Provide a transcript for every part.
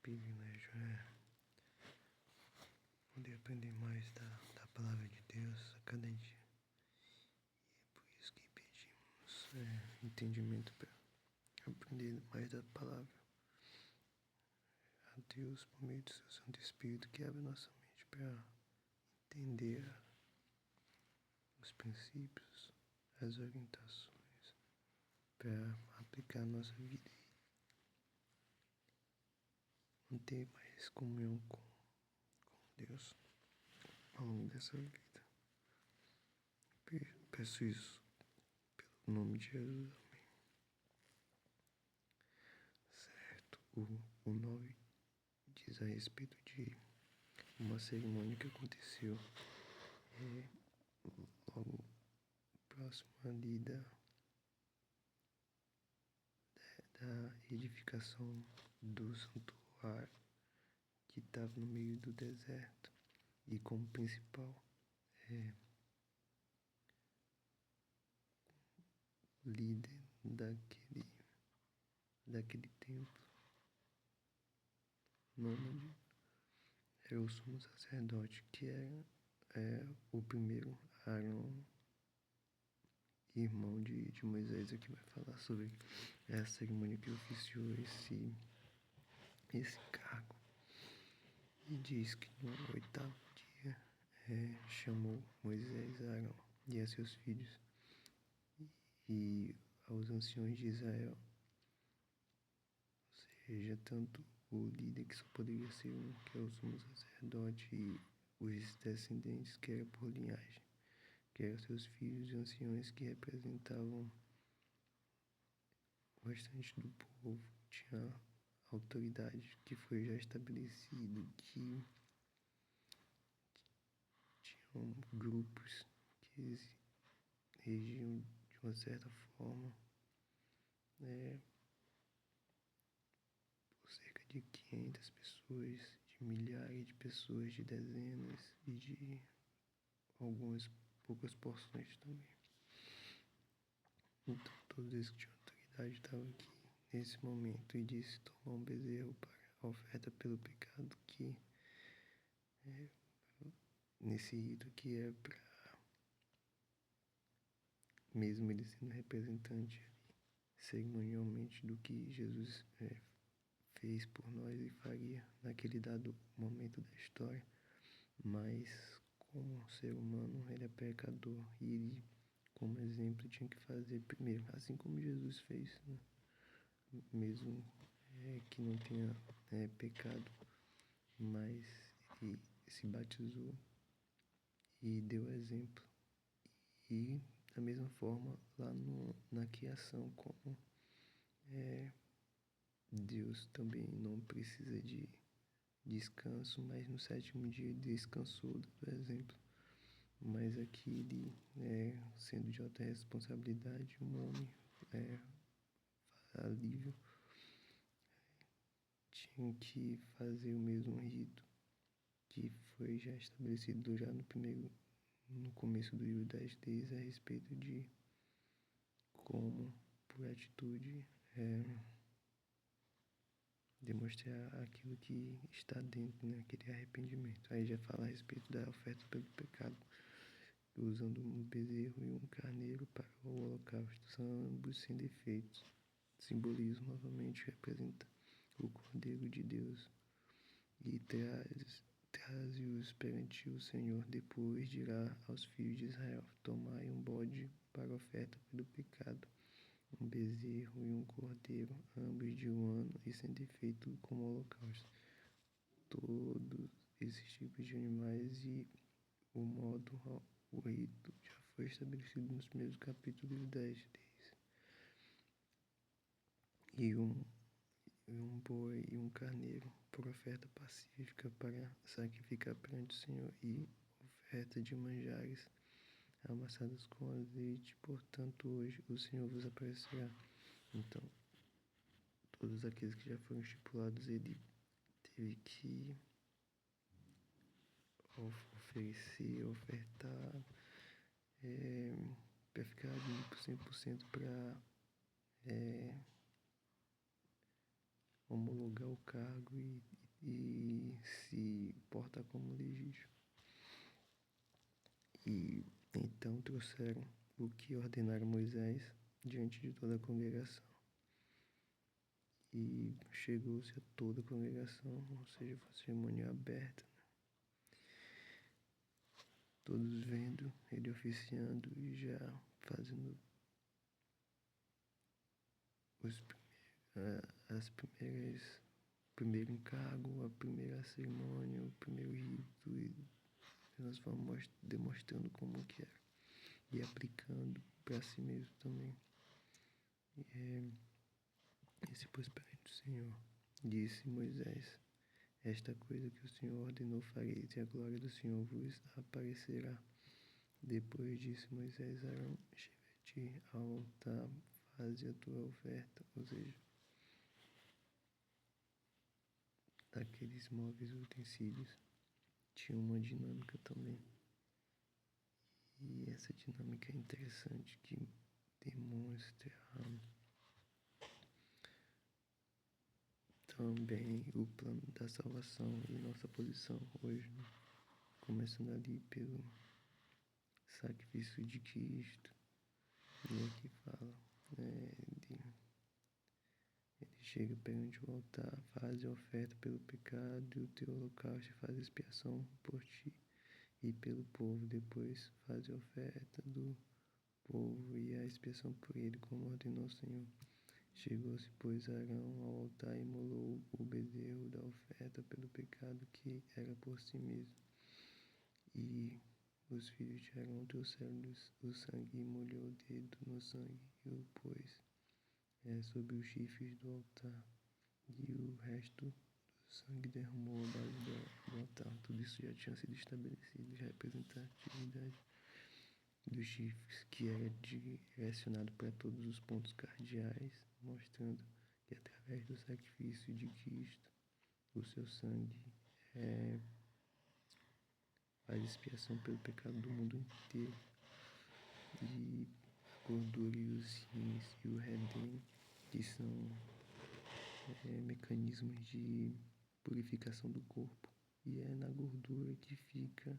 privilégio poder aprender mais da palavra de Deus a cada dia. E é por isso que pedimos entendimento para aprender mais da palavra. A Deus, por meio do seu Santo Espírito, que abre nossa mente para entender os princípios, as orientações, para aplicar a nossa vida e manter mais comunhão com Deus ao longo dessa vida. Peço isso pelo nome de Jesus. Amém. Certo. O 9 diz a respeito de uma cerimônia que aconteceu logo próximo ali da edificação do santuário que estava no meio do deserto e como principal líder daquele templo. Nômade era o sumo sacerdote, que era o primeiro Arão, irmão de Moisés, que vai falar sobre essa cerimônia que oficiou esse cargo. E diz que no 8º dia chamou Moisés, Arão e a seus filhos e aos anciões de Israel, ou seja, tanto o líder, que só poderia ser um, que é o sumo sacerdote, e os descendentes, que era por linhagem, que eram seus filhos e anciões, que representavam o restante do povo. Tinha autoridade que foi já estabelecido, que tinham grupos que regiam de uma certa forma por cerca de 500 pessoas, de milhares de pessoas, de dezenas e de algumas poucas porções também. Então todos esses que tinham autoridade estavam aqui nesse momento e disse tomar um bezerro para a oferta pelo pecado, que nesse rito que é para, mesmo ele sendo representante cerimonialmente do que Jesus fez por nós e faria naquele dado momento da história, mas como ser humano ele é pecador e ele, como exemplo, tinha que fazer primeiro, assim como Jesus fez, né? Mesmo que não tenha pecado, mas ele se batizou e deu exemplo. E da mesma forma lá na criação, como Deus também não precisa de descanso, mas no 7º dia ele descansou do exemplo. Mas aqui ele, sendo de alta responsabilidade, um homem falível, tinha que fazer o mesmo rito que foi já estabelecido já no começo do livro das leis, a respeito de como, por atitude, demonstrar aquilo que está dentro, né, aquele arrependimento. Aí já fala a respeito da oferta pelo pecado, usando um bezerro e um carneiro para o holocausto, são ambos sem defeitos. Simbolismo novamente representa o Cordeiro de Deus e traze-os perante o Senhor. Depois dirá aos filhos de Israel: tomai um bode para oferta pelo pecado, um bezerro e um cordeiro, ambos de um ano e sem defeito, como holocausto. Todos esses tipos de animais e o modo, o rito já foi estabelecido nos primeiros capítulos 10 deles. E um boi e um carneiro por oferta pacífica para sacrificar perante o Senhor, e oferta de manjares amassadas com azeite. Portanto, hoje o Senhor vos aparecerá. Então, todos aqueles que já foram estipulados, ele teve que oferecer, ofertar, para ficar limpo 100%, para homologar o cargo e e se porta como legítimo. E então trouxeram o que ordenara Moisés diante de toda a congregação. E chegou-se a toda a congregação, ou seja, foi uma cerimônia aberta, né? Todos vendo ele oficiando e já fazendo o primeiro encargo, a primeira cerimônia, o primeiro rito, e nós vamos demonstrando como que era e aplicando para si mesmo também. E se pôs perante o Senhor, disse Moisés: esta coisa que o Senhor ordenou fareis, e a glória do Senhor vos aparecerá. Depois disse Moisés a Arão: chega-te ao altar, faze a tua oferta. Ou seja, aqueles móveis utensílios tinham uma dinâmica também. E essa dinâmica é interessante, que demonstra também o plano da salvação e nossa posição hoje, né? Começando ali pelo sacrifício de Cristo. E aqui fala, ele chega perante o altar, faz a oferta pelo pecado, e o teu holocausto faz expiação por ti e pelo povo. Depois faz a oferta do povo e a expiação por ele, como ordenou o Senhor. Chegou-se, pois, Arão ao altar e imolou o bezerro da oferta pelo pecado, que era por si mesmo. E os filhos de Arão trouxeram o sangue e molhou o dedo no sangue e o pôs sobre os chifres do altar. E o resto do sangue derramou a base do altar. Tudo isso já tinha sido estabelecido, já representatividade dos chifres, que era direcionado para todos os pontos cardeais, mostrando que através do sacrifício de Cristo, o seu sangue faz expiação pelo pecado do mundo inteiro. E a gordura e os rins e o redém, que são mecanismos de purificação do corpo. E é na gordura que fica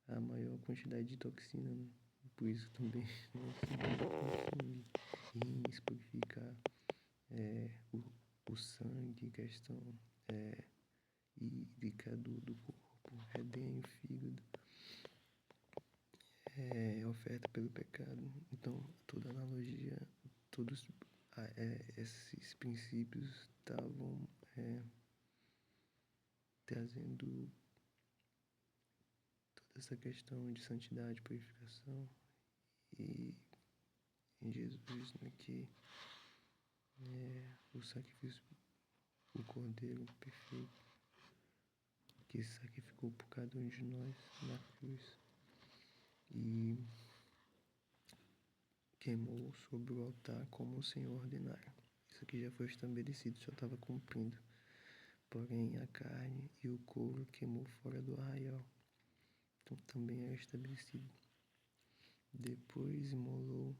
a maior quantidade de toxina, né? Por isso também rins purificar o sangue, questão hídrica do corpo, redém o fígado, oferta pelo pecado. Então, toda analogia, todos esses princípios estavam trazendo toda essa questão de santidade, purificação, e em Jesus, né, que o sacrifício, o Cordeiro perfeito, que se sacrificou por cada um de nós na cruz e queimou sobre o altar como o Senhor ordenara. Isso aqui já foi estabelecido, só estava cumprindo. Porém, a carne e o couro queimou fora do arraial. Então, também era estabelecido. Depois imolou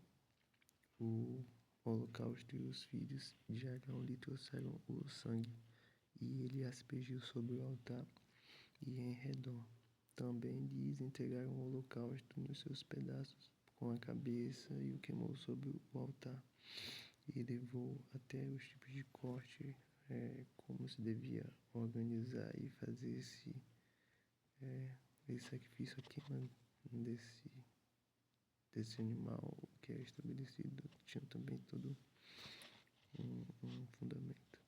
o holocausto, e os filhos de Arão lhe trouxeram o sangue, e ele aspergiu sobre o altar e em redor. Também lhes entregaram o holocausto nos seus pedaços, com a cabeça, e o queimou sobre o altar. E levou até os tipos de corte, como se devia organizar e fazer esse sacrifício aqui, né, desse animal que é estabelecido. Tinha também todo um fundamento.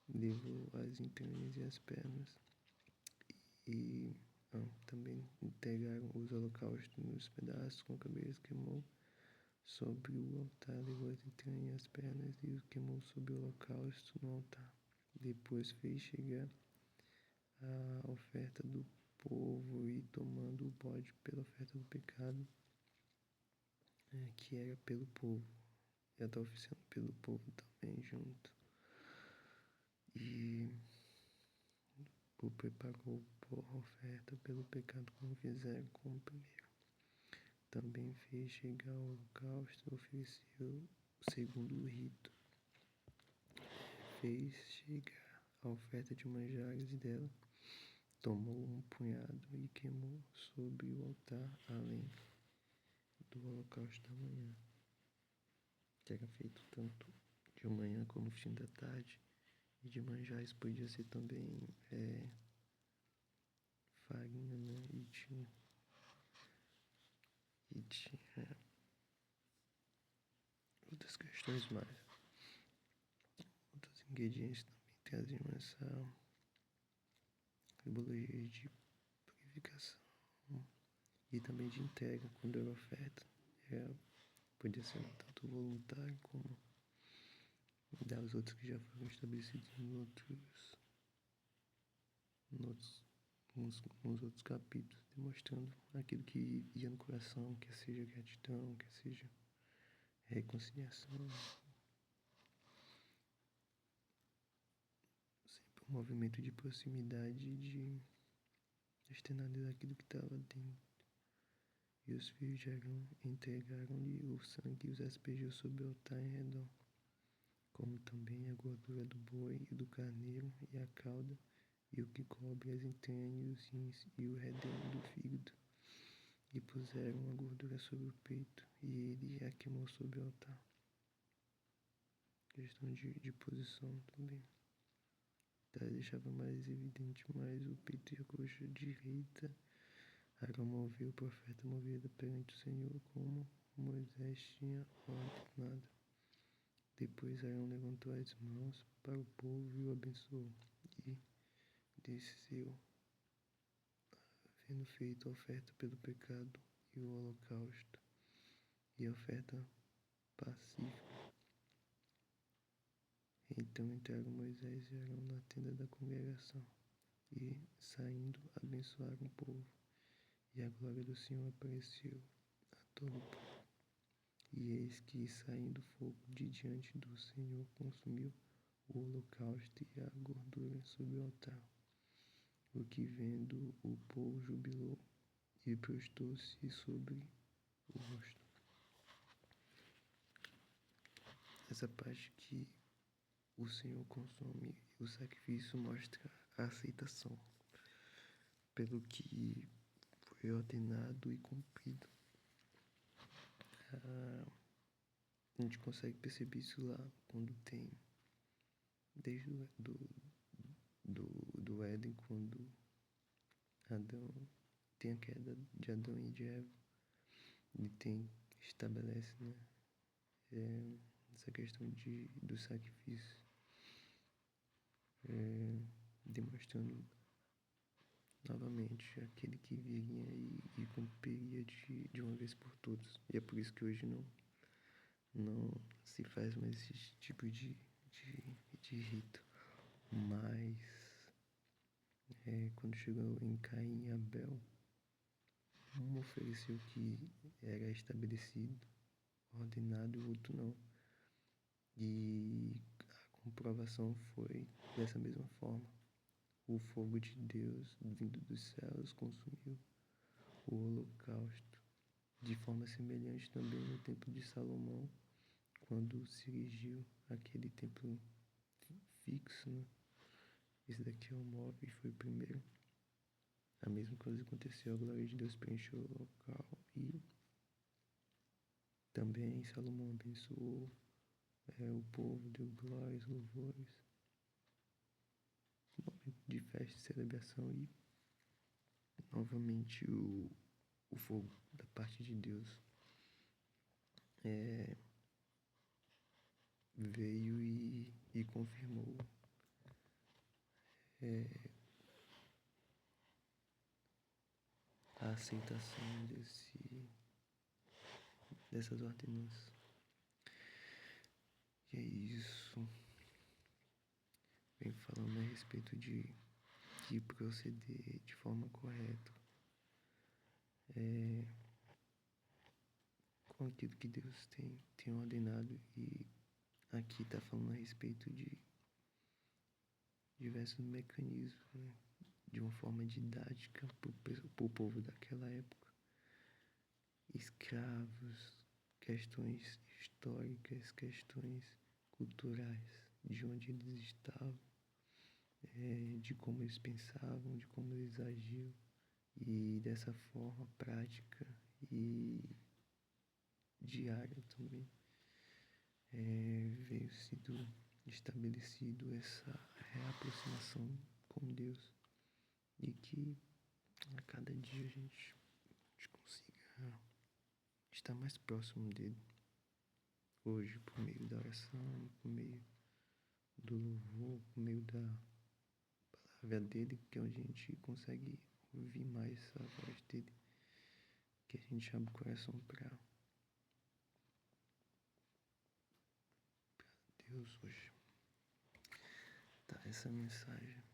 Levou as entranhas e as pernas, e também entregaram os holocaustos nos pedaços com a cabeça, queimou sobre o altar, levou as entranhas e as pernas e o queimou sobre o holocausto no altar. Depois fez chegar a oferta do povo, e tomando o bode pela oferta do pecado, que era pelo povo, já está oficiando pelo povo também junto. E o preparou a oferta pelo pecado, como fizeram com o primeiro. Também fez chegar o holocausto, ofereceu o segundo rito. Fez chegar a oferta de manjares dela, tomou um punhado e queimou sobre o altar, além do holocausto da manhã, que era feito tanto de manhã como no fim da tarde, e de manjares podia ser também farinha, né? E tinha outras questões mais. Outros ingredientes também traziam essa simbologia de purificação e também de entrega quando era oferta. Podia ser tanto voluntário como das outros que já foram estabelecidos nos outros capítulos, demonstrando aquilo que ia no coração, quer seja gratidão, quer seja reconciliação, sempre um movimento de proximidade, de externalizar aquilo que estava dentro. E os filhos de Arão entregaram-lhe o sangue e os aspergiu sobre o altar em redor, como também a gordura do boi e do carneiro e a cauda, e o que cobre as entranhas e os rins e o redém do fígado. E puseram a gordura sobre o peito, e ele a queimou sobre o altar. Questão de posição também. Deixava mais evidente mais o peito e a coxa direita. Arão moveu o profeta movida perante o Senhor, como Moisés tinha ordenado. Depois Arão levantou as mãos para o povo e o abençoou. E desceu, havendo feito a oferta pelo pecado e o holocausto e a oferta pacífica. Então entraram Moisés e Arão na tenda da congregação e, saindo, abençoaram o povo. E a glória do Senhor apareceu a todo o povo. E eis que, saindo fogo de diante do Senhor, consumiu o holocausto e a gordura sobre o altar. O que, vendo o povo, jubilou e prostou-se sobre o rosto. Essa parte que o Senhor consome o sacrifício mostra a aceitação pelo que foi ordenado e cumprido. A gente consegue perceber isso lá quando tem, desde do Éden, quando Adão tem a queda de Adão e de Eva, e estabelece, né, essa questão do sacrifício, demonstrando novamente aquele que viria e cumpriria de uma vez por todas. E é por isso que hoje não se faz mais esse tipo de rito. Mas quando chegou em Caim e Abel, um ofereceu o que era estabelecido, ordenado, e o outro não. E a comprovação foi dessa mesma forma. O fogo de Deus, vindo dos céus, consumiu o holocausto. De forma semelhante também no templo de Salomão, quando se erigiu aquele templo fixo, né? Esse daqui é o móvel e foi o primeiro. A mesma coisa aconteceu, a glória de Deus preencheu o local e também Salomão abençoou o povo, deu glórias, louvores, um momento de festa e celebração, e novamente o fogo da parte de Deus veio e confirmou a aceitação dessas ordenanças. E é isso. Vem falando a respeito de proceder de forma correta com aquilo que Deus tem ordenado. E aqui está falando a respeito de diversos mecanismos, né, de uma forma didática para o povo daquela época. Escravos, questões históricas, questões culturais, de onde eles estavam, de como eles pensavam, de como eles agiam, e dessa forma prática e diária também veio sido estabelecido essa reaproximação com Deus, e que a cada dia a gente consiga estar mais próximo dele. Hoje, por meio da oração, por meio do louvor, por meio da palavra dele, que é onde a gente consegue ouvir mais a voz dele, que a gente abre o coração para Deus hoje. Tá, essa mensagem.